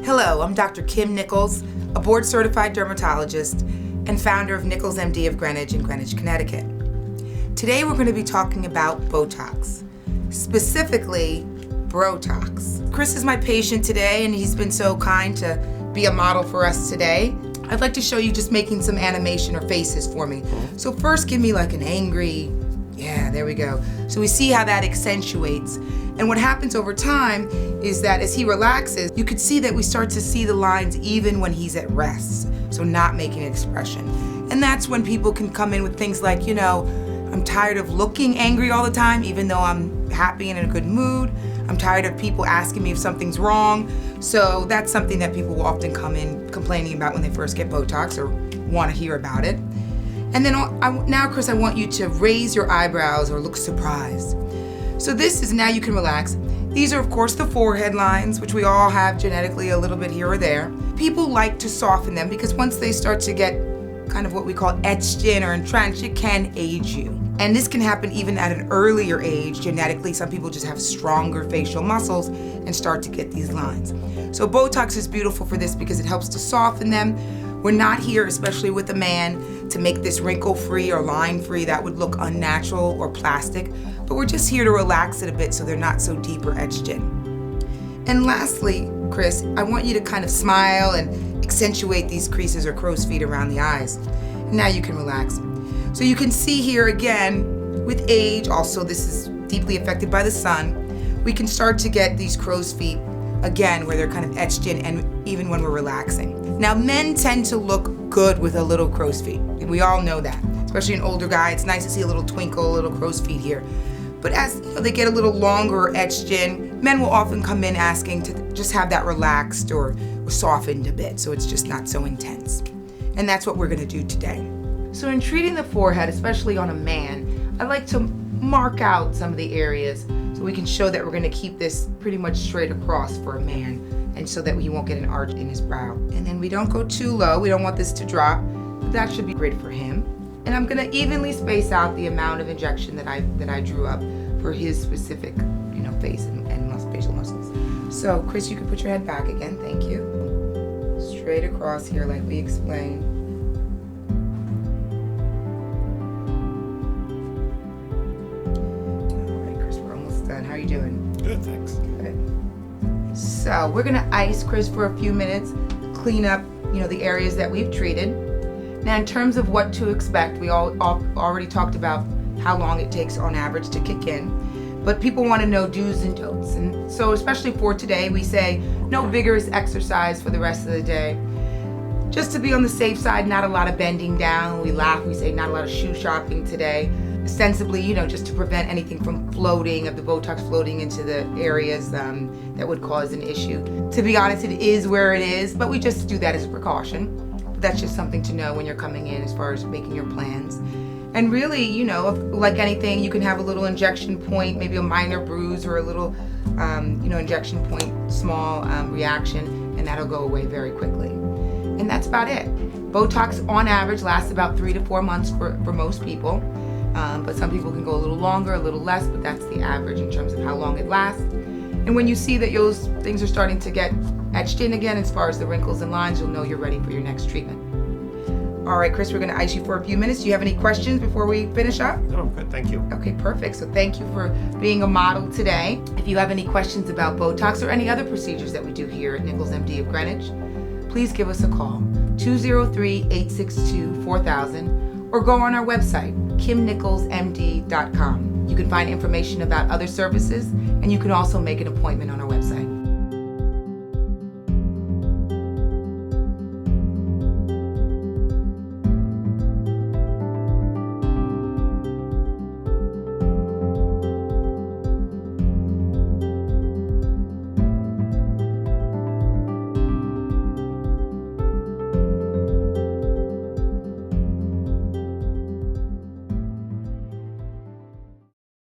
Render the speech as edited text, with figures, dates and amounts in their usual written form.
Hello, I'm Dr. Kim Nichols, a board-certified dermatologist and founder of Nichols MD of Greenwich in Greenwich, Connecticut. Today we're going to be talking about Botox, specifically Bro-Tox. Chris is my patient today and he's been so kind to be a model for us today. I'd like to show you just making some animation or faces for me. So first give me like an angry, yeah, there we go. So we see how that accentuates. And what happens over time is that as he relaxes, you could see that we start to see the lines even when he's at rest, so not making an expression. And that's when people can come in with things like, you know, I'm tired of looking angry all the time, even though I'm happy and in a good mood. I'm tired of people asking me if something's wrong. So that's something that people will often come in complaining about when they first get Botox or want to hear about it. And then now, Chris, I want you to raise your eyebrows or look surprised. So this is, now you can relax. These are, of course, the forehead lines, which we all have genetically a little bit here or there. People like to soften them because once they start to get kind of what we call etched in or entrenched, it can age you. And this can happen even at an earlier age. Genetically, some people just have stronger facial muscles and start to get these lines. So Botox is beautiful for this because it helps to soften them. We're not here, especially with a man, to make this wrinkle-free or line-free. That would look unnatural or plastic. But we're just here to relax it a bit so they're not so deep or etched in. And lastly, Chris, I want you to kind of smile and accentuate these creases or crow's feet around the eyes. Now you can relax. So you can see here again, with age, also this is deeply affected by the sun, we can start to get these crow's feet again where they're kind of etched in, and even when we're relaxing. Now men tend to look good with a little crow's feet. We all know that, especially an older guy. It's nice to see a little twinkle, a little crow's feet here. But as they get a little longer or etched in, men will often come in asking to just have that relaxed or softened a bit, so it's just not so intense. And that's what we're gonna do today. So in treating the forehead, especially on a man, I like to mark out some of the areas so we can show that we're gonna keep this pretty much straight across for a man, and so that he won't get an arch in his brow. And then we don't go too low, we don't want this to drop, but that should be great for him. And I'm gonna evenly space out the amount of injection that I drew up for his specific, face and facial muscles. So Chris, you can put your head back again, thank you. Straight across here like we explained. All right, Chris, we're almost done. How are you doing? Good, thanks. Good. So we're gonna ice Chris for a few minutes, clean up, the areas that we've treated. Now, in terms of what to expect, we all already talked about how long it takes on average to kick in, but people want to know do's and don'ts. And so especially for today, we say no vigorous exercise for the rest of the day. Just to be on the safe side, not a lot of bending down. We laugh, we say not a lot of shoe shopping today. Ostensibly, just to prevent anything from floating, of the Botox floating into the areas that would cause an issue. To be honest, it is where it is, but we just do that as a precaution. That's just something to know when you're coming in as far as making your plans. And really, like anything, you can have a little injection point, maybe a minor bruise or a little, injection point, small reaction, and that'll go away very quickly. And that's about it. Botox on average lasts about 3 to 4 months for most people, but some people can go a little longer, a little less, but that's the average in terms of how long it lasts. And when you see that those things are starting to get etched in again as far as the wrinkles and lines, you'll know you're ready for your next treatment. All right, Chris, we're gonna ice you for a few minutes. Do you have any questions before we finish up? No, I'm good, thank you. Okay, perfect. So thank you for being a model today. If you have any questions about Botox or any other procedures that we do here at Nichols MD of Greenwich, please give us a call, 203-862-4000, or go on our website, kimnicholsmd.com. You can find information about other services, and you can also make an appointment on our website.